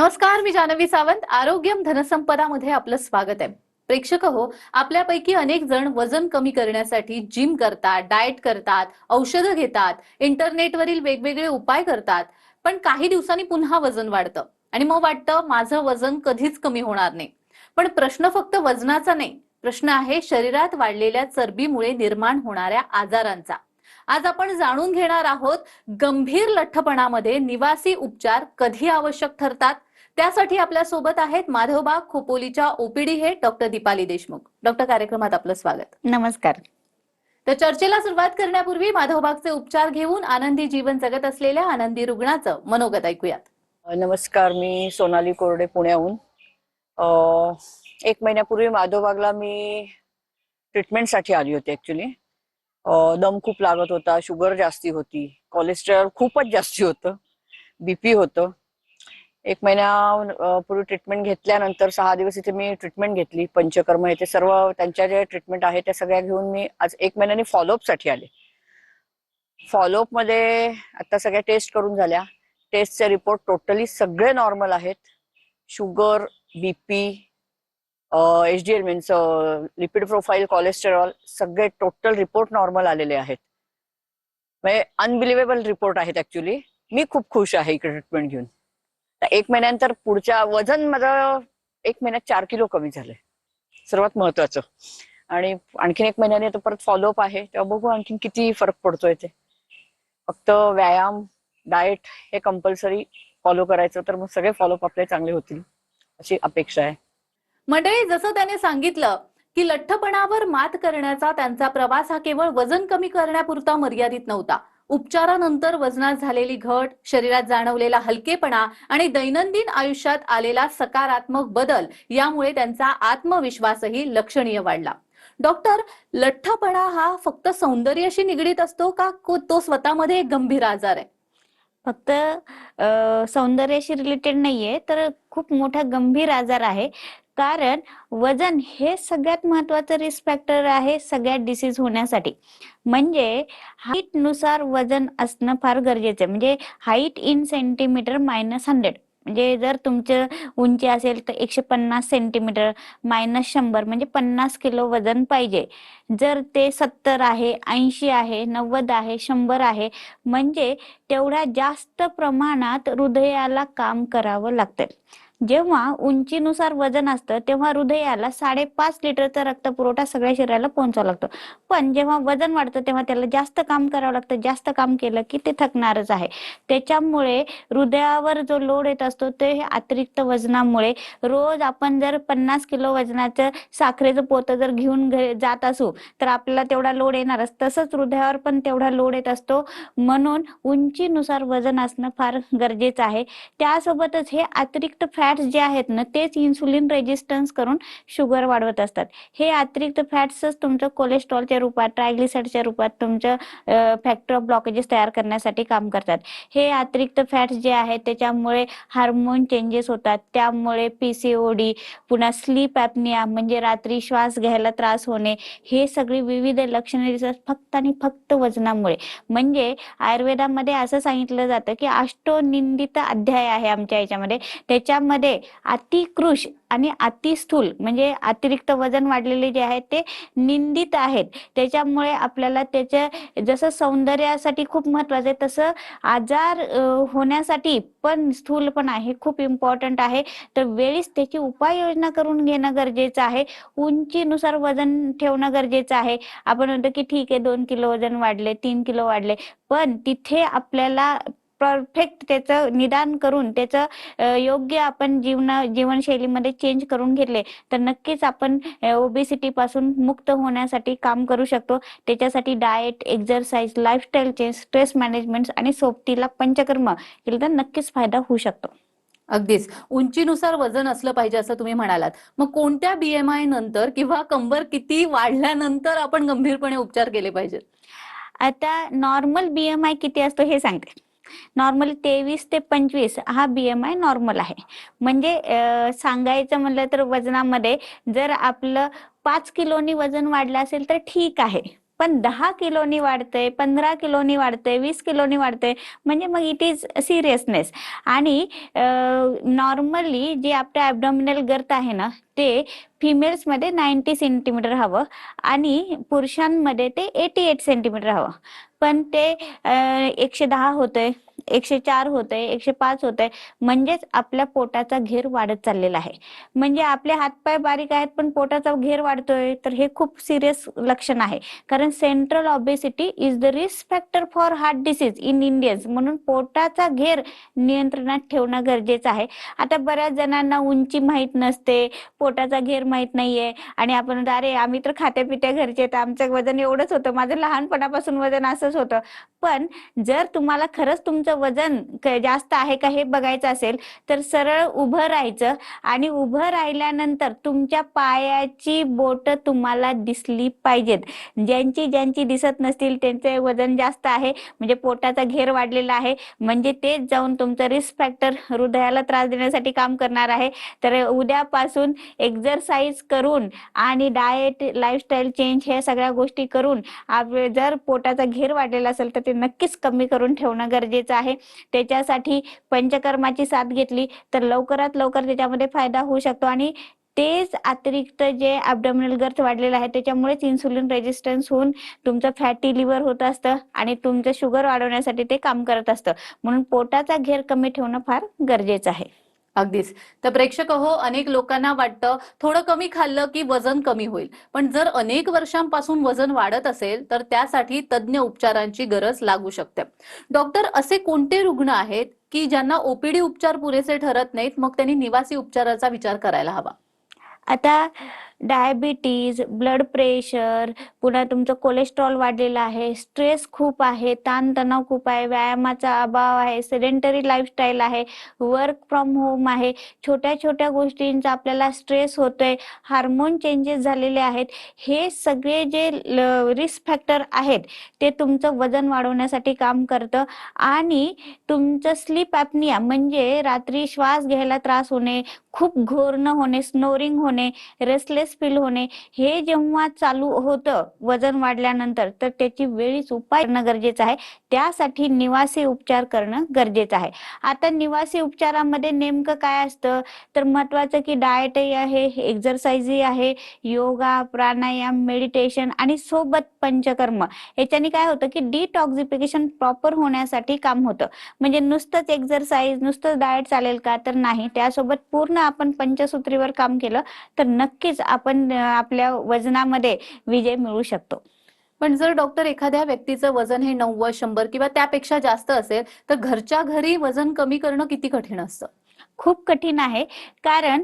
नमस्कार, मी जानवी सावंत. आरोग्यम धनसंपदा मध्ये आपलं स्वागत आहे. प्रेक्षक हो, आपल्यापैकी अनेक जण वजन कमी करण्यासाठी जिम करतात, डाएट करतात, औषधं घेतात, इंटरनेटवरील वेगवेगळे उपाय करतात. पण काही दिवसांनी पुन्हा वजन वाढतं आणि मग वाटतं माझं वजन कधीच कमी होणार नाही. पण प्रश्न फक्त वजनाचा नाही, प्रश्न आहे शरीरात वाढलेल्या चरबीमुळे निर्माण होणाऱ्या आजारांचा. आज आपण जाणून घेणार आहोत गंभीर लठ्ठपणामध्ये निवासी उपचार कधी आवश्यक ठरतात. त्यासाठी आपल्या सोबत आहेत माधवबाग खोपोलीच्या OPD head doctor Deepali Deshmukh. Doctor, कार्यक्रमात आपलं स्वागत. नमस्कार. तर चर्चेला सुरुवात करण्यापूर्वी माधवबागचे उपचार घेऊन आनंदी जीवन जगत असलेल्या आनंदी रुग्णाचं मनोगत ऐकूयात. नमस्कार, मी सोनाली कोरडे, पुण्याहून. 1 महिन्यापूर्वी माधवबागला मी ट्रीटमेंटसाठी आली होती. ऍक्च्युली दम खूप लागत होता, शुगर जास्ती होती, कोलेस्टेरॉल खूपच जास्ती होतं, बीपी होतं. 1 महिन्यापूर्वी ट्रीटमेंट घेतल्यानंतर 6 दिवस इथे मी ट्रीटमेंट घेतली. पंचकर्म येथे सर्व त्यांच्या ज्या ट्रीटमेंट आहे त्या सगळ्या घेऊन मी आज 1 महिन्याने फॉलोअपसाठी आले. फॉलोअप मध्ये आता सगळ्या टेस्ट करून झाल्या. टेस्टचे रिपोर्ट टोटली सगळे नॉर्मल आहेत. Sugar, BP, HDL means lipid profile, cholesterol सगळे टोटल रिपोर्ट नॉर्मल आलेले आहेत. म्हणजे अनबिलिव्हेबल रिपोर्ट आहेत. ऍक्च्युली मी खूप खुश आहे इकडे ट्रीटमेंट घेऊन. 1 महिन्यानंतर पुढच्या वजन माझं 1 महिन्यात 4 किलो कमी झालंय, सर्वात महत्वाचं. आणि आणखीन 1 महिन्याने तर परत फॉलोअप आहे, तेव्हा बघू आणखीन किती फरक पडतोय ते. फक्त व्यायाम, डाएट हे कंपल्सरी फॉलो करायचं, तर मग सगळे फॉलोअप आपले चांगले होतील अशी अपेक्षा आहे. मंडळी, जसं त्याने सांगितलं की लठ्ठपणावर मात करण्याचा त्यांचा प्रवास हा केवळ वजन कमी करण्यापुरता मर्यादित नव्हता. उपचारानंतर वजनात झालेली घट, शरीरात जाणवलेला हलकेपणा आणि दैनंदिन आयुष्यात आलेला सकारात्मक बदल यामुळे त्यांचा आत्मविश्वासही लक्षणीय वाढला. डॉक्टर, लठ्ठपणा हा फक्त सौंदर्याशी निगडीत असतो का तो स्वतःमध्ये एक गंभीर आजार आहे? फक्त सौंदर्याशी रिलेटेड नाहीये, तर खूप मोठा गंभीर आजार आहे. कारण वजन हे सगळ्यात महत्वाचं रिस्क फॅक्टर आहे सगळ्यात डिसीज होण्यासाठी. म्हणजे हाईट नुसार वजन असणं फार गरजेचं आहे. म्हणजे हाईट इन सेंटीमीटर -100. म्हणजे जर तुमचं उंची असेल तर 150 सेंटीमीटर -100 म्हणजे 50 किलो वजन पाहिजे. जर ते 70 आहे, 80 आहे, 90 आहे, 100 आहे, म्हणजे तेवढ्या जास्त प्रमाणात हृदयाला काम करावं लागतं. जेव्हा उंचीनुसार वजन असतं तेव्हा हृदयाला 5.5 लिटरचा रक्तपुरवठा सगळ्या शरीराला पोहोचावा लागतो. पण जेव्हा वजन वाढतं तेव्हा त्याला जास्त काम करावं लागतं. जास्त काम केलं की ते थकणारच आहे. त्याच्यामुळे हृदयावर जो लोड येत असतो ते अतिरिक्त वजनामुळे, रोज आपण जर 50 किलो वजनाचं साखरेचं पोतं जर घेऊन जात असू तर आपल्याला तेवढा लोड येणारच. तसंच हृदयावर पण तेवढा लोड येत असतो. म्हणून उंचीनुसार वजन असणं फार गरजेचं आहे. त्यासोबतच हे अतिरिक्त फॅट्स जे आहेत ना, तेच इन्सुलिन रेजिस्टन्स करून शुगर वाढवत असतात. हे अतिरिक्त फॅट्सच तुमचं कोलेस्ट्रॉलच्या रूपात, ट्रायग्लिसराईडच्या रूपात तुमचं फॅक्टर ऑफ ब्लॉकेजेस तयार करण्यासाठी काम करतात. हे अतिरिक्त फॅट्स जे आहेत त्याच्यामुळे हार्मोन चेंजेस होतात. त्यामुळे PCOD, पुन्हा स्लीप ॲपनिया म्हणजे रात्री श्वास घ्यायला त्रास होणे, हे सगळी विविध लक्षणे दिसतात फक्त आणि फक्त वजनामुळे. म्हणजे आयुर्वेदामध्ये असं सांगितलं जातं की अष्टोनिंदित अध्याय आहे आमच्या याच्यामध्ये. त्याच्यामध्ये अतिकृश आणि अतिस्थूल म्हणजे अतिरिक्त वजन वाढलेले जे आहेत ते निंदित आहेत. त्याच्यामुळे आपल्याला त्याच्या जसं सौंदर्यासाठी खूप महत्वाचं आहे, तसं आजार होण्यासाठी पण स्थूल पण आहे, खूप इम्पॉर्टंट आहे. तर वेळीच त्याची उपाययोजना करून घेणं गरजेचं आहे. उंचीनुसार वजन ठेवणं गरजेचं आहे. आपण म्हणतो की ठीक आहे 2 किलो वजन वाढले, 3 किलो वाढले, पण तिथे आपल्याला परफेक्ट त्याचं निदान करून त्याचं योग्य आपण जीवनशैलीमध्ये चेंज करून घेतले तर नक्कीच आपण ओबेसिटी पासून मुक्त होण्यासाठी काम करू शकतो. त्याच्यासाठी diet, exercise, lifestyle change, stress management आणि सोबतीला पंचकर्म केलं तर नक्कीच फायदा होऊ शकतो. अगदीच. उंचीनुसार वजन असलं पाहिजे असं तुम्ही म्हणालात. मग कोणत्या BMI नंतर किंवा कंबर किती वाढल्यानंतर आपण गंभीरपणे उपचार केले पाहिजेत? आता नॉर्मल BMI किती असतो हे सांगते. नॉर्मली 23 ते 25 हा BMI नॉर्मल आहे. म्हणजे सांगायचं म्हणलं तर वजनामध्ये जर आपलं 5 किलोनी वजन वाढलं असेल तर ठीक आहे. पण 10 किलोनी वाढतंय, 15 किलोनी वाढतंय, 20 किलोनी वाढतंय, म्हणजे मग इट इज सिरियसनेस. आणि नॉर्मली जे आपलं ॲब्डॉमिनल गर्थ आहे ना, ते फिमेल्समध्ये 90 सेंटीमीटर हवं आणि पुरुषांमध्ये ते 88 सेंटीमीटर हवं. पण ते 110 होतंय, 104 होतंय, 105 होतंय, म्हणजेच आपल्या पोटाचा घेर वाढत चाललेला आहे. म्हणजे आपले हातपाय बारीक आहेत पण पोटाचा घेर वाढतोय, तर हे खूप सिरियस लक्षण आहे. कारण central obesity is the risk factor for heart disease in Indians. म्हणून पोटाचा घेर नियंत्रणात ठेवणं गरजेचं आहे. आता बऱ्याच जणांना उंची माहित नसते, पोटाचा घेर माहित नाहीये आणि आपण म्हणतो, अरे आम्ही तर खात्यापित्या घरचे, तर आमचं वजन एवढंच होतं, माझं लहानपणापासून वजन असंच होतं. पण जर तुम्हाला खरंच तुमचं वजन जास्त आहे का हे बघायचं असेल, तर सरळ उभं राहायचं आणि उभं राहिल्यानंतर तुमच्या पायाची बोट तुम्हाला दिसली पाहिजेत. ज्यांची ज्यांची दिसत नसतील त्यांचे वजन जास्त आहे, म्हणजे पोटाचा घेर वाढलेला आहे, म्हणजे तेच जाऊन तुमचं रिस्क फॅक्टर, हृदयाला त्रास देण्यासाठी काम करणार आहे. तर उद्यापासून एक्झरसाइज करून आणि डाएट, लाईफस्टाईल चेंज ह्या सगळ्या गोष्टी करून जर पोटाचा घेर वाढलेला असेल तर ते नक्कीच कमी करून ठेवणं गरजेचं आहे. त्याच्यासाठी पंचकर्माची साथ घेतली तर लवकरात लवकर त्याच्यामध्ये फायदा होऊ शकतो. आणि तेच अतिरिक्त जे ॲब्डॉमिनल गर्थ वाढलेलं आहे त्याच्यामुळेच इन्सुलिन रेजिस्टन्स होऊन तुमचं फॅटी लिव्हर होत असतं आणि तुमचं शुगर वाढवण्यासाठी ते काम करत असतं. म्हणून पोटाचा घेर कमी ठेवणं फार गरजेचं आहे. अगदीच. तर प्रेक्षक हो, अनेक लोकांना वाटतं थोडं कमी खाल्लं की वजन कमी होईल, पण जर अनेक वर्षांपासून वजन वाढत असेल तर त्यासाठी तज्ञ उपचारांची गरज लागू शकते. डॉक्टर, असे कोणते रुग्ण आहेत की ज्यांना ओपीडी उपचार पुरेसे ठरत नाहीत, मग त्यांनी निवासी उपचाराचा विचार करायला हवा? आता डायबिटीज, ब्लड प्रेशर, पुन्हा तुमचं कोलेस्ट्रॉल वाढलेलं आहे, स्ट्रेस खूप आहे, ताणतणाव खूप आहे, व्यायामाचा अभाव आहे, सेडेंटरी लाईफस्टाईल आहे, वर्क फ्रॉम होम आहे, छोट्या छोट्या गोष्टींचा आपल्याला स्ट्रेस होतोय, हार्मोन चेंजेस झालेले आहेत, हे सगळे जे रिस्क फॅक्टर आहेत ते तुमचं वजन वाढवण्यासाठी काम करतं. आणि तुमचं स्लीप ॲपनिया म्हणजे रात्री श्वास घ्यायला त्रास होणे, खूप घोरणं होणे, स्नोरिंग होणे, रेस्टलेस फील होणे, हे जेव्हा चालू होतं वजन वाढल्यानंतर तर त्याची वेळीच उपाय करणं गरजेचं आहे. त्यासाठी निवासी उपचार करणं गरजेचं आहे. आता निवासी उपचारामध्ये नेमकं काय असतं, तर महत्वाचं की डाएटही आहे, एक्झरसाइजही आहे, योगा, प्राणायाम, मेडिटेशन आणि सोबत पंचकर्म. याच्याने काय होतं की डिटॉक्सिफिकेशन प्रॉपर होण्यासाठी काम होतं. म्हणजे नुसतंच एक्झरसाइज, नुसतंच डाएट चालेल का, तर नाही. त्यासोबत पूर्ण आपण पंचसूत्रीवर काम केलं तर नक्कीच आपण आपल्या वजनामध्ये विजय मिळवू शकतो. पण जर डॉक्टर एखाद्या व्यक्तीचं वजन हे 90, 100 किंवा त्यापेक्षा जास्त असेल तर घरच्या घरी वजन कमी करणं किती कठीण असतं? खूप कठीण आहे. कारण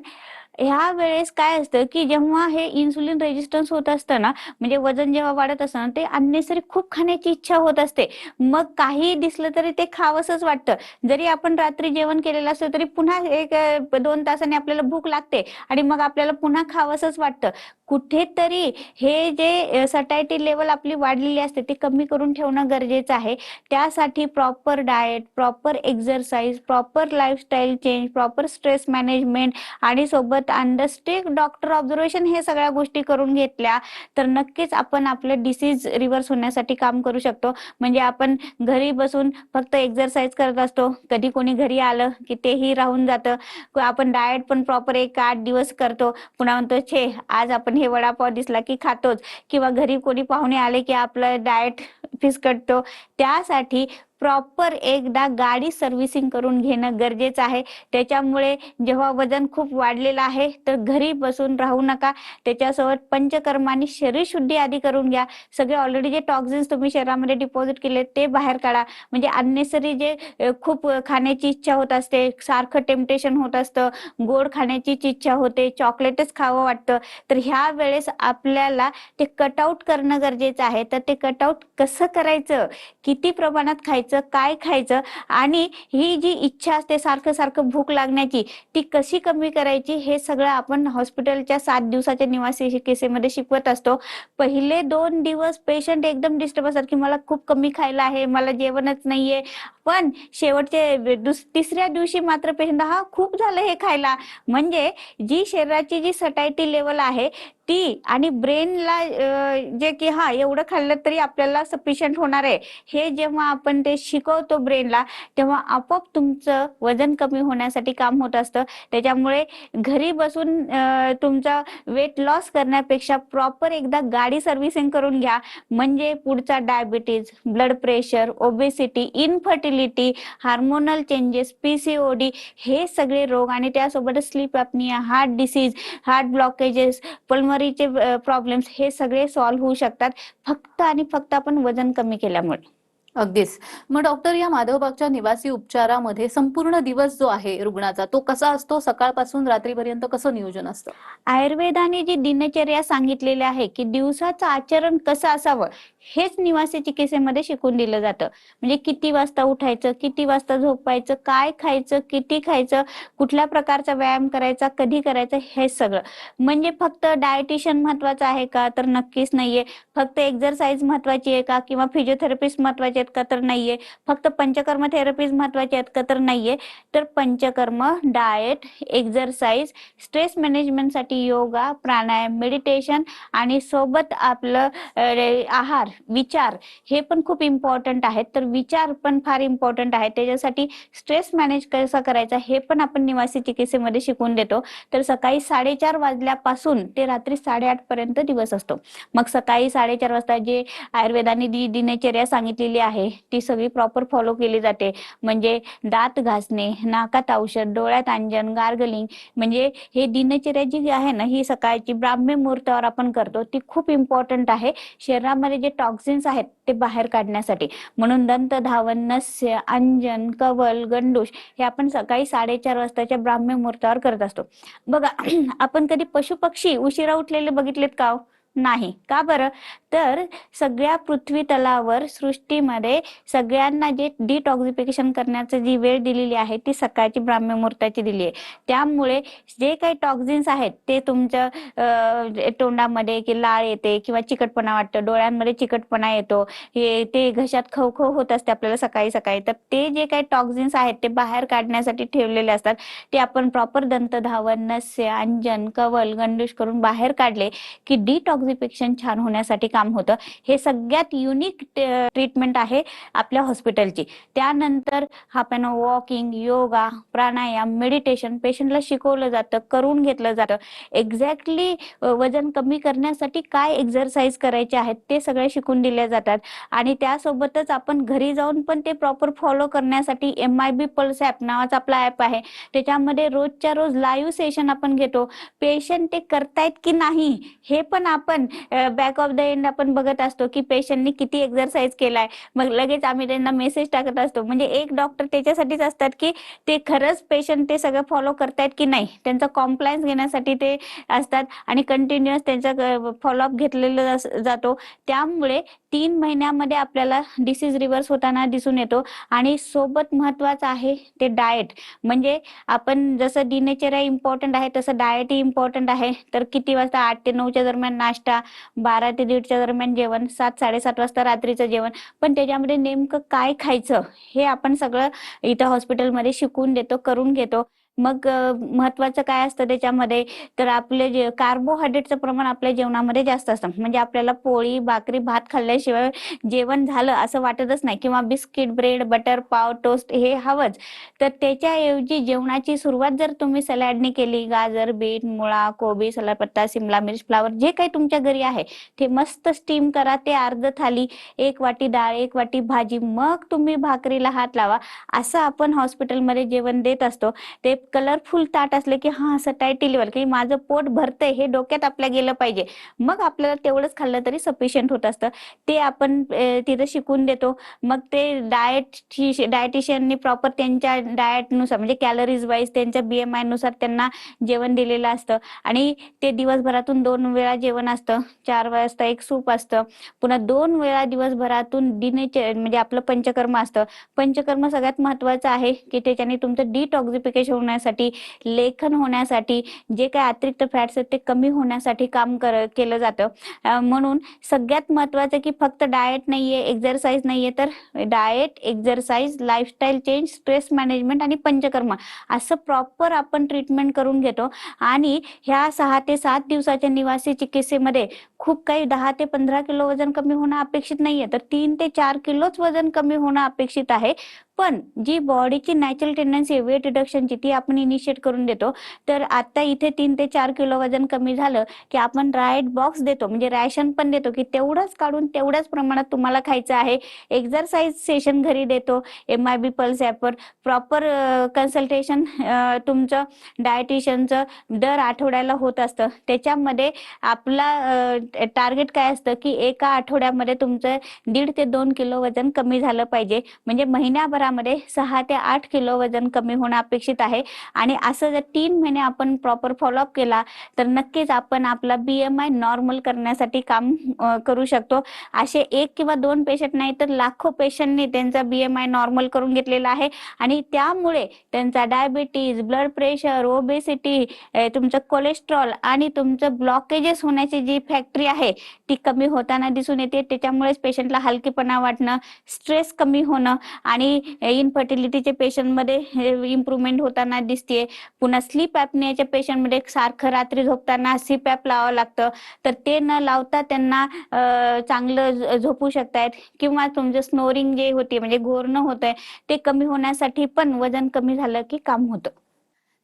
ह्या वेळेस काय असतं की जेव्हा हे इन्सुलिन रेजिस्टन्स होत असतं ना, म्हणजे वजन जेव्हा वाढत असतं ना, ते अननेसरी खूप खाण्याची इच्छा होत असते. मग काही दिसलं तरी ते खावंसच वाटतं. जरी आपण रात्री जेवण केलेलं असतं तरी पुन्हा 1-2 तासांनी आपल्याला भूक लागते आणि मग आपल्याला पुन्हा खावंसच वाटतं. कुठेतरी हे जे सटायटी लेवल आपली वाढलेली असते ती कमी करून ठेवणं गरजेचं आहे. त्यासाठी proper diet, proper exercise, proper lifestyle change, proper stress management आणि सोबत अंडरस्टेक डॉक्टर ऑब्झर्वेशन, हे सगळ्या गोष्टी करून घेतल्या तर नक्कीच आपण आपलं डिसीज रिव्हर्स होण्यासाठी काम करू शकतो. म्हणजे आपण घरी बसून फक्त एक्झरसाइज करत असतो, कधी कोणी घरी आलं की तेही राहून जातं. आपण डाएट पण प्रॉपर 1-8 दिवस करतो, पुन्हा म्हणतो छे आज आपण हे वडापाव दिसला की खातोच, किंवा घरी कोणी पाहुणे आले की आपलं डाएट फिसकटतो. त्यासाठी प्रॉपर एकदा गाडी सर्व्हिसिंग करून घेणं गरजेचं आहे. त्याच्यामुळे जेव्हा वजन खूप वाढलेलं आहे तर घरी बसून राहू नका. त्याच्यासोबत पंचकर्मानी शरीर शुद्धी आधी करून घ्या. सगळे ऑलरेडी जे टॉक्झिन्स तुम्ही शरीरामध्ये डिपॉझिट केले ते बाहेर काढा. म्हणजे अननेसरी जे खूप खाण्याची इच्छा होत असते, सारखं टेम्पटेशन होत असतं, गोड खाण्याची इच्छा होते, चॉकलेटच खावं वाटतं, तर ह्या वेळेस आपल्याला ते कटआउट करणं गरजेचं आहे. तर ते कटआउट कसं करायचं, किती प्रमाणात खायचं खायचं, काय खायचं, आणि ही जी इच्छा असते सारखं सारखं भूक लागण्याची, ती कशी कमी करायची, हे सगळं आपण हॉस्पिटलच्या 7 दिवसाच्या निवासी शिकेसेमध्ये शिकवत असतो. पहिले 2 दिवस पेशंट एकदम डिस्टर्ब असतात की मला खूप कमी खायला आहे, मला जेवणच नाहीये. पण शेवटचे तिसऱ्या दिवशी मात्र पेशंट हा खूप झालं हे खायला. म्हणजे जी शरीराची जी सटायटी लेवल आहे ती, आणि ब्रेनला जे की हा एवढं खाल्लं तरी आपल्याला सफिशियंट होणार आहे, हे जेव्हा आपण ते शिकवतो ब्रेनला, तेव्हा आपोआप तुमचं वजन कमी होण्यासाठी काम होत असतं. त्याच्यामुळे घरी बसून तुमचा वेट लॉस करण्यापेक्षा प्रॉपर एकदा गाडी सर्व्हिसिंग करून घ्या. म्हणजे पुढचा diabetes, blood pressure, obesity, infertility, hormonal changes, PCOD, हे सगळे रोग, आणि त्यासोबतच sleep apnoea, heart disease, heart blockages, पल्मरीचे प्रॉब्लेम्स, हे सगळे सॉल्व्ह होऊ शकतात फक्त आणि फक्त आपण वजन कमी केल्यामुळे. अगदीच. मग डॉक्टर, या माधवबागच्या निवासी उपचारामध्ये संपूर्ण दिवस जो आहे रुग्णाचा, तो कसा असतो? सकाळपासून रात्रीपर्यंत कसं नियोजन असतं? आयुर्वेदाने जी दिनचर्या सांगितलेली आहे की दिवसाचं आचरण कसं असावं, हेच निवासी चिकित्सेमध्ये शिकून दिलं जातं. म्हणजे किती वाजता उठायचं, किती वाजता झोपायचं, काय खायचं, किती खायचं, कुठल्या प्रकारचा व्यायाम करायचा, कधी करायचं, हे सगळं. म्हणजे फक्त डायटिशियन महत्वाचं आहे का? तर नक्कीच नाहीये. फक्त एक्सरसाइज महत्वाची आहे का? किंवा फिजिओथेरपिस्ट महत्वाचे आहेत का? तर नाहीये. फक्त पंचकर्म थेरपीज महत्वाचे आहेत का? तर नाहीये. तर पंचकर्म, डाएट, एक्सरसाइज, स्ट्रेस मॅनेजमेंटसाठी योगा, प्राणायाम, मेडिटेशन, आणि सोबत आपलं आहार, विचार, हे पण खूप इम्पॉर्टंट आहेत. तर विचार पण फार इम्पॉर्टंट आहे. त्याच्यासाठी स्ट्रेस मॅनेज कसा करायचा हे पण आपण निवासी चिकित्सेमध्ये शिकवून देतो. तर सकाळी 4:30 वाजल्यापासून ते रात्री 8:30 पर्यंत दिवस असतो. मग सकाळी 4:30 वाजता जे आयुर्वेदाने दिनचर्या सांगितलेली आहे ती सगळी प्रॉपर फॉलो केली जाते. म्हणजे दात घासणे, नाकात औषध, डोळ्यात अंजन, गार्गलिंग, म्हणजे हे दिनचर्या जी आहे ना, ही सकाळची ब्राह्मी मुहूर्तावर आपण करतो. ती खूप इम्पॉर्टंट आहे शरीरामध्ये जे टॉक्सिन्स आहेत ते बाहेर काढण्यासाठी. म्हणून दंत धावन, नस्य, अंजन, कवल, गंडूश, हे आपण सकाळी 4:30 वाजताच्या ब्राह्मी मुहूर्तावर करत असतो. बघा आपण कधी पशु पक्षी उशिरा उठलेले बघितलेत का हो? नाही. का बरं? तर सगळ्या पृथ्वी तलावर सृष्टीमध्ये सगळ्यांना जे डिटॉक्सिफिकेशन करण्याची जी वेळ दिलेली आहे ती सकाळची ब्राह्मी मुहूर्ताची दिली आहे. त्यामुळे जे काही टॉक्सिन्स आहेत ते तुमच्या तोंडामध्ये की लाळ येते किंवा चिकटपणा वाटतं, डोळ्यांमध्ये चिकटपणा येतो, हे ते घशात खवखव होत असते आपल्याला सकाळी सकाळी, तर ते जे काही टॉक्सिन्स आहेत ते बाहेर काढण्यासाठी ठेवलेले असतात. ते आपण प्रॉपर दंतधावन, नस्य, अंजन, कवल, गंडूश करून बाहेर काढले की डिटॉक्सिफिकेशन छान होण्यासाठी काम होतं. हे सगळ्यात युनिक ट्रीटमेंट आहे आपल्या हॉस्पिटलची. त्यानंतर आपण वॉकिंग, योगा, प्राणायाम, मेडिटेशन पेशंटला शिकवलं जातं, करून घेतलं जातं. एक्झॅक्टली वजन कमी करण्यासाठी काय एक्सरसाइज करायचे आहेत ते सगळे शिकून दिले जातात. आणि त्यासोबतच आपण घरी जाऊन पण ते प्रॉपर फॉलो करण्यासाठी MIB पल्स ॲप नावाचा आपला ॲप आहे. त्याच्यामध्ये रोजच्या रोज लाईव्ह सेशन आपण घेतो. पेशंट ते करतायत की नाही हे पण आपण बॅक ऑफ द एंड आपण बघत असतो की पेशंटनी किती एक्सरसाइज केलाय. मग लगेच आम्ही त्यांना मेसेज टाकत असतो. म्हणजे एक डॉक्टर त्याच्यासाठीच असतात की ते खरंच पेशंट ते सगळं फॉलो करतायत की नाही, त्यांचा कॉम्प्लायन्स घेण्यासाठी ते असतात. आणि कंटिन्युअस त्यांचा फॉलोअप घेतलेला जातो. त्यामुळे 3 महिन्यामध्ये आपल्याला डिसीज रिव्हर्स होताना दिसून येतो. आणि सोबत महत्वाचं आहे ते डाएट. म्हणजे आपण जसं दिनचर्या इम्पॉर्टंट आहे तसं डाएटही इम्पॉर्टंट आहे. तर किती वाजता 8 ते 9च्या दरम्यान नाश्ता, 12 ते 1:30च्या दरम्यान जेवण, 7-7:30 वाजता रात्रीचं जेवण. पण त्याच्यामध्ये नेमकं काय खायचं हे आपण सगळं इथं हॉस्पिटलमध्ये शिकवून देतो, करून घेतो. मग महत्वाचं काय असतं त्याच्यामध्ये, तर आपले जे कार्बोहायड्रेटचं प्रमाण आपल्या जेवणामध्ये जास्त असतं. म्हणजे आपल्याला पोळी, भाकरी, भात खाल्ल्याशिवाय जेवण झालं असं वाटतच नाही, किंवा बिस्किट, ब्रेड, बटर, पाव, टोस्ट हे हवंच. तर त्याच्याऐवजी जेवणाची सुरुवात जर तुम्ही सलाडने केली, गाजर, बीट, मुळा, कोबी, सलापत्ता, सिमला मिर्च, फ्लावर, जे काही तुमच्या घरी आहे ते मस्त स्टीम करा. ते अर्ध थाली, 1 वाटी डाळ, 1 वाटी भाजी, मग तुम्ही भाकरीला हात लावा. असं आपण हॉस्पिटलमध्ये जेवण देत असतो. ते कलरफुल ताट असले की हा सटायटी लेवल की माझं पोट भरतंय हे डोक्यात आपल्या गेलं पाहिजे, मग आपल्याला तेवढंच खाल्लं तरी सफिशियंट होत असतं. ते आपण तिथं शिकून देतो. मग ते डायटिशियननी प्रॉपर त्यांच्या डाएटनुसार म्हणजे कॅलरीज वाईज त्यांच्या BMI नुसार त्यांना जेवण दिलेलं असतं आणि ते दिवसभरातून 2 वेळा जेवण असतं. 4 वाजता एक सूप असतं, पुन्हा 2 वेळा दिवसभरातून म्हणजे आपलं पंचकर्म असतं. पंचकर्म सगळ्यात महत्वाचं आहे की त्याच्याने तुमचं डिटॉक्सिफिकेशन होण्यासाठी, लेखन होण्यासाठी, जे काही अतिरिक्त फॅट्स आहेत ते कमी होण्यासाठी काम केलं जातं. म्हणून सगळ्यात महत्वाचं की फक्त डाएट नाहीये, एक्सरसाइज नाहीये, तर diet, exercise, lifestyle change, stress management आणि पंचकर्म असं प्रॉपर आपण ट्रीटमेंट करून घेतो. आणि ह्या 6 ते 7 दिवसाच्या निवासी चिकित्सेमध्ये खूप काही 10 ते 15 किलो वजन कमी होणं अपेक्षित नाहीये, तर 3 ते 4 किलोच वजन कमी होणं अपेक्षित आहे. पण जी बॉडीची नॅचरल टेंडन्सी आहे वेट रिडक्शनची ती आपण इनिशिएट करून देतो. तर आता इथे 3 ते 4 किलो वजन कमी झालं की आपण डाएट बॉक्स देतो, म्हणजे रॅशन पण देतो की तेवढंच काढून तेवढ्याच प्रमाणात तुम्हाला खायचं आहे. एक्सरसाइज सेशन घरी देतो MIB पल्स ॲपवर. प्रॉपर कन्सल्टेशन तुमचं डायटिशियनचं दर आठवड्याला होत असतं. त्याच्यामध्ये आपला टार्गेट काय असतं की एका आठवड्यामध्ये तुमचं 1.5 ते 2 किलो वजन कमी झालं पाहिजे. म्हणजे महिन्याभरामध्ये 6 ते 8 किलो वजन कमी होणं अपेक्षित आहे. आणि असं जर 3 महिने आपण प्रॉपर फॉलोअप केला तर नक्कीच आपण आपला BMI नॉर्मल करण्यासाठी काम करू शकतो. असे 1 किंवा 2 पेशंट नाही तर लाखो पेशंटने त्यांचा BMI नॉर्मल करून घेतलेला आहे आणि त्यामुळे त्यांचा डायबिटीज, ब्लड प्रेशर, ओबेसिटी, तुमचं कोलेस्ट्रॉल आणि तुमचं ब्लॉकेजेस होण्याची जी फॅक्टरी आहे ती कमी होताना दिसून येते. त्याच्यामुळेच पेशंटला हलकेपणा वाटणं, स्ट्रेस कमी होणं आणि इनफर्टिलिटीचे पेशंटमध्ये इम्प्रूव्हमेंट होताना दिसते. पुन्हा स्लीप ॲपनियाच्या पेशंटमध्ये सारखं रात्री झोपताना CPAP लावावं लागतं, तर ते न लावता त्यांना चांगलं झोपू शकतायत. किंवा तुमचं स्नोरिंग जे होते म्हणजे घोरणं होतंय ते कमी होण्यासाठी पण वजन कमी झालं की काम होतं.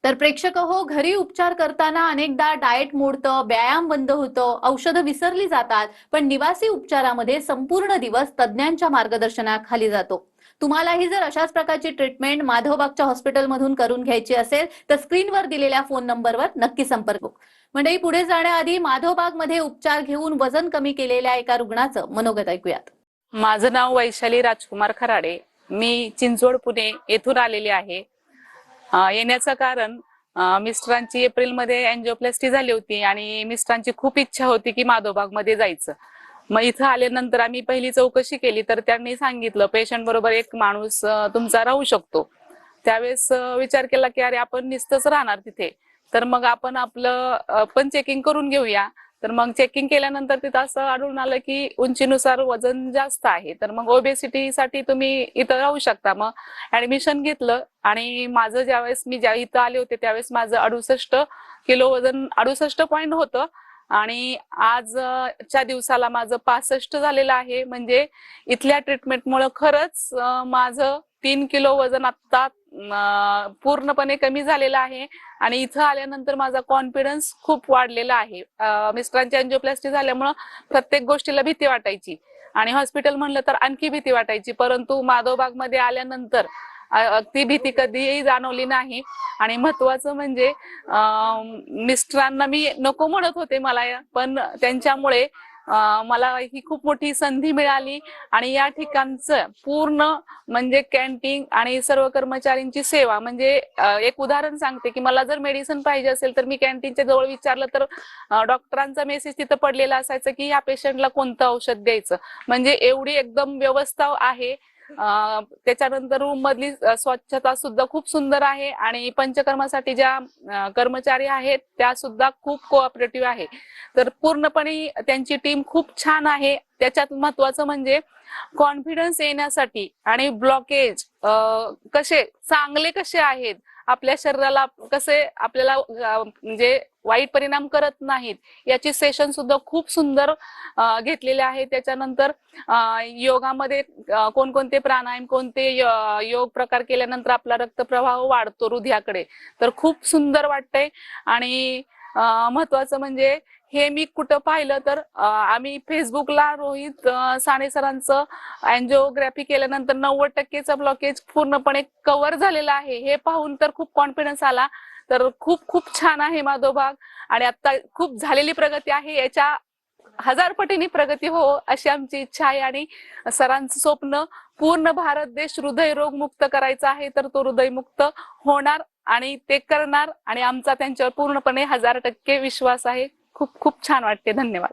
तर प्रेक्षक हो, घरी उपचार करताना अनेकदा डाएट मोडतं, व्यायाम बंद होतं, औषधं विसरली जातात, पण निवासी उपचारामध्ये संपूर्ण दिवस तज्ज्ञांच्या मार्गदर्शनाखाली जातो. तुम्हालाही जर अशाच प्रकारची ट्रीटमेंट माधवबागच्या हॉस्पिटलमधून करून घ्यायची असेल तर स्क्रीनवर दिलेल्या फोन नंबरवर नक्की संपर्क करा. मंडळी, पुढे जाण्याआधी माधवबागमध्ये उपचार घेऊन वजन कमी केलेल्या एका रुग्णाचं मनोगत ऐकूयात. माझं नाव वैशाली राजकुमार खराडे. मी चिंचवड पुणे येथून आलेले आहे. येण्याचं कारण मिस्टरांची एप्रिलमध्ये अँजिओप्लास्टी झाली होती आणि मिस्टरांची खूप इच्छा होती की माधवबागमध्ये जायचं. मग इथं आल्यानंतर आम्ही पहिली चौकशी केली तर त्यांनी सांगितलं पेशंट बरोबर एक माणूस तुमचा राहू शकतो. त्यावेळेस विचार केला की अरे आपण नुसतंच राहणार तिथे, तर मग आपण आपलं पण चेकिंग करून घेऊया. तर मग चेकिंग केल्यानंतर तिथं असं आढळून आलं की उंचीनुसार वजन जास्त आहे, तर मग ओबेसिटीसाठी तुम्ही इथं राहू शकता. मग ऍडमिशन घेतलं आणि माझं ज्यावेळेस मी इथं आले होते त्यावेळेस माझं 68 किलो वजन 68 पॉईंट होतं आणि आजच्या दिवसाला माझं 65 झालेलं आहे. म्हणजे इथल्या ट्रीटमेंटमुळे खरंच माझं 3 किलो वजन आता पूर्णपणे कमी झालेलं आहे आणि इथं आल्यानंतर माझा कॉन्फिडन्स खूप वाढलेला आहे. मिस्टरांची अँजिओप्लास्टी झाल्यामुळं प्रत्येक गोष्टीला भीती वाटायची आणि हॉस्पिटल म्हणलं तर आणखी भीती वाटायची, परंतु माधवबागमध्ये आल्यानंतर ती भीती कधीही जाणवली नाही. आणि महत्वाचं म्हणजे मिस्टरांना मी नको म्हणत होते मला, पण त्यांच्यामुळे मला ही खूप मोठी संधी मिळाली आणि या ठिकाणचं पूर्ण म्हणजे कॅन्टीन आणि सर्व कर्मचाऱ्यांची सेवा. म्हणजे एक उदाहरण सांगते की मला जर मेडिसिन पाहिजे असेल तर मी कॅन्टीनच्या जवळ विचारलं तर डॉक्टरांचा मेसेज तिथं पडलेला असायचं की या पेशंटला कोणतं औषध द्यायचं. म्हणजे एवढी एकदम व्यवस्था आहे. त्याच्यानंतर रूम मधली स्वच्छता सुद्धा खूप सुंदर आहे आणि पंचकर्मासाठी ज्या कर्मचारी आहेत त्या सुद्धा खूप कोऑपरेटिव्ह आहे. तर पूर्णपणे त्यांची टीम खूप छान आहे. त्याच्यात महत्वाचं म्हणजे कॉन्फिडन्स येण्यासाठी आणि ब्लॉकेज चांगले कसे आहेत, आपल्या शरीराला कसे आपल्याला म्हणजे वाईट परिणाम करत नाहीत याची सेशन सुद्धा खूप सुंदर घेतलेले आहे. त्याच्यानंतर योगामध्ये कोणकोणते प्राणायाम, कोणते योग प्रकार केल्यानंतर आपला रक्तप्रवाह वाढतो हृदयाकडे, तर खूप सुंदर वाटतंय. आणि महत्वाचं म्हणजे हे मी कुठं पाहिलं तर आम्ही फेसबुकला रोहित साने सरांचं अँजिओग्राफी केल्यानंतर 90%चा ब्लॉकेज पूर्णपणे कव्हर झालेला आहे. हे पाहून तर खूप कॉन्फिडन्स आला. तर खूप खूप छान आहे माधवबाग आणि आता खूप झालेली प्रगती आहे. याच्या 1000 पटीने प्रगती हो अशी आमची इच्छा आहे आणि सरांचं स्वप्न पूर्ण भारत देश हृदयरोग मुक्त करायचा आहे. तर तो हृदयमुक्त होणार आणि ते करणार आणि आमचा त्यांच्यावर पूर्णपणे 1000% विश्वास आहे. खूप खूप छान वाटते. धन्यवाद.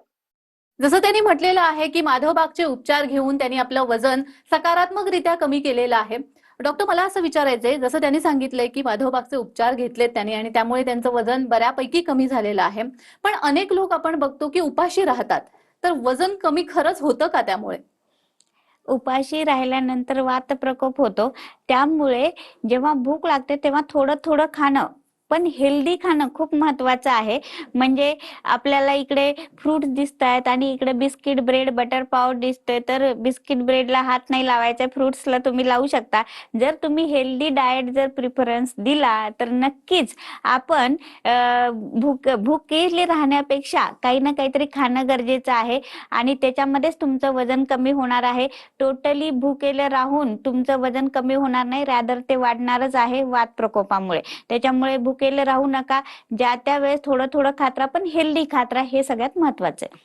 जसं त्यांनी म्हटलेलं आहे की माधवबागचे उपचार घेऊन त्यांनी आपलं वजन सकारात्मकरित्या कमी केलेलं आहे. डॉक्टर, मला असं विचारायचंय, जसं त्यांनी सांगितलंय की माधवबागचे उपचार घेतलेत त्यांनी आणि त्यामुळे त्यांचं वजन बऱ्यापैकी कमी झालेलं आहे. पण अनेक लोक आपण बघतो की उपाशी राहतात. तर वजन कमी खरंच होतं का त्यामुळे? उपाशी राहिल्यानंतर वात प्रकोप होतो. त्यामुळे जेव्हा भूक लागते तेव्हा थोडं थोडं खाणं, पण हेल्दी खाणं खूप महत्वाचं आहे. म्हणजे आपल्याला इकडे फ्रुट्स दिसत आहेत आणि इकडे बिस्किट, ब्रेड, बटर पाव दिसतोय, तर बिस्किट ब्रेडला हात नाही लावायचा, फ्रुट्सला तुम्ही लावू शकता. जर तुम्ही हेल्दी डाएट जर प्रिफरन्स दिला तर नक्कीच आपण भुकेले राहण्यापेक्षा काही ना काहीतरी खाणं गरजेचं आहे आणि त्याच्यामध्येच तुमचं वजन कमी होणार आहे. टोटली भुकेले राहून तुमचं वजन कमी होणार नाही, रॅदर ते वाढणारच आहे वात प्रकोपामुळे. त्याच्यामुळे भुकेले राहू नका. ज्या त्या वेळेस थोडं थोडं खात राहा, पण हेल्दी खात राहा, हे सगळ्यात महत्वाचं आहे.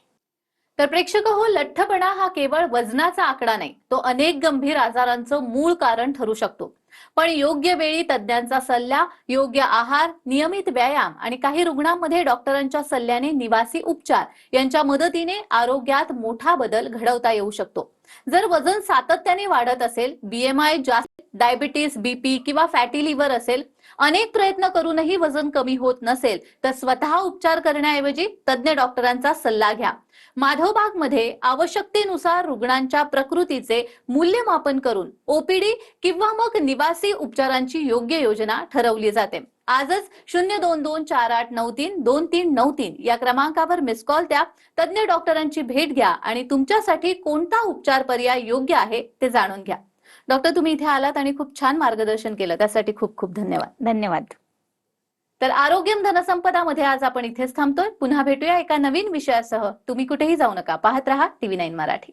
तर प्रेक्षक हो, लठ्ठपणा हा केवळ वजनाचा आकडा नाही, तो अनेक गंभीर आजारांचं मूळ कारण ठरू शकतो. पण योग्य वेळी तज्ञांचा सल्ला, योग्य आहार, नियमित व्यायाम आणि काही रुग्णांमध्ये डॉक्टरांच्या सल्ल्याने निवासी उपचार यांच्या मदतीने आरोग्यात मोठा बदल घडवता येऊ शकतो. जर वजन सातत्याने वाढत असेल, बीएमआय जास्त, डायबिटीस, बीपी किंवा फॅटी लिव्हर असेल, अनेक प्रयत्न करूनही वजन कमी होत नसेल, तर स्वतः उपचार करण्याऐवजी तज्ञ डॉक्टरांचा सल्ला घ्या. माधवबाग मध्ये आवश्यकतेनुसार रुग्णांच्या प्रकृतीचे मूल्यमापन करून ओपीडी किंवा मग निवासी उपचारांची योग्य योजना ठरवली जाते. आजच 02248932393 या क्रमांकावर मिस कॉल द्या, तज्ञ डॉक्टरांची भेट घ्या आणि तुमच्यासाठी कोणता उपचार पर्याय योग्य आहे ते जाणून घ्या. डॉक्टर, तुम्ही इथे आलात आणि खूप छान मार्गदर्शन केलं, त्यासाठी खूप खूप धन्यवाद. धन्यवाद. तर आरोग्यम धनसंपदा मध्ये आज आपण इथेच थांबतोय. पुन्हा भेटूया एका नवीन विषयासह. तुम्ही कुठेही जाऊ नका, पाहत रहा TV9 मराठी.